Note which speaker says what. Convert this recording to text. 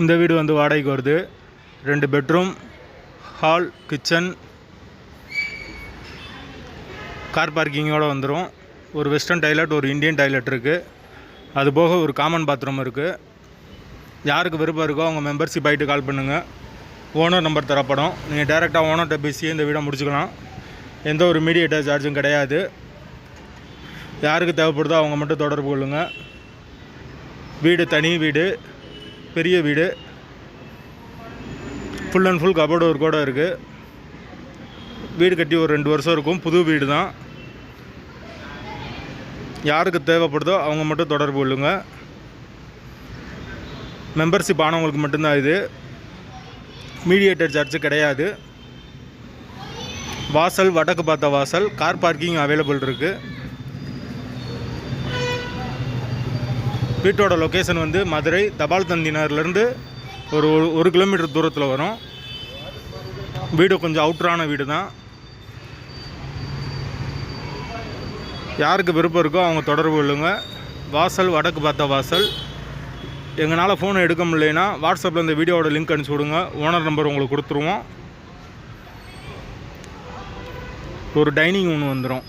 Speaker 1: இந்த வீடு வந்து வாடகைக்கு வருது. 2 பெட்ரூம், ஹால், கிச்சன், கார் பார்க்கிங்கோடு வந்துடும். ஒரு வெஸ்டர்ன் டாய்லெட், ஒரு இந்தியன் டாய்லெட் இருக்குது. அதுபோக ஒரு காமன் பாத்ரூம் இருக்குது. யாருக்கு விருப்பம் இருக்கோ அவங்க மெம்பர்ஷிப் ஆகிட்டு கால் பண்ணுங்கள். ஓனர் நம்பர் தரப்படும். நீங்கள் டேரெக்டாக ஓனர்கிட்ட பேசி இந்த வீடை முடிச்சுக்கலாம். எந்த ஒரு மீடியேட்டர் சார்ஜும் கிடையாது. யாருக்கு தேவைப்படுதோ அவங்க மட்டும் தொடர்பு கொள்ளுங்கள். வீடு தனி வீடு, பெரிய வீடு, ஃபுல் அண்ட் ஃபுல் கபோர்டு ஒர்க்கோடு இருக்குது. வீடு கட்டி ஒரு 2 வருஷம் இருக்கும். புது வீடு தான். யாருக்கு தேவைப்படுதோ அவங்க மட்டும் தொடர்பு கொள்ளுங்க. மெம்பர்ஷிப் ஆனவங்களுக்கு மட்டும்தான் இது. மீடியேட்டர் சார்ஜ் கிடையாது. வாசல் வடக்கு பார்த்த வாசல், கார் பார்க்கிங் அவைலபிள் இருக்குது. வீட்டோட லொக்கேஷன் வந்து மதுரை தபால் தந்தினர்லேருந்து ஒரு 1 கிலோமீட்டர் தூரத்தில் வரும். வீடு கொஞ்சம் அவுட்டரான வீடு தான். யாருக்கு விருப்பம் இருக்கோ அவங்க தொடர்பு கொள்ளுங்க. வாசல் வடக்கு பார்த்த வாசல். எங்களால் ஃபோன் எடுக்க முடியலைன்னா வாட்ஸ்அப்பில் இந்த வீடியோவோட லிங்க் அனுப்பிச்சி விடுங்க. ஓனர் நம்பர் உங்களுக்கு கொடுத்துருவோம். ஒரு டைனிங் ஒன்று வந்துடும்.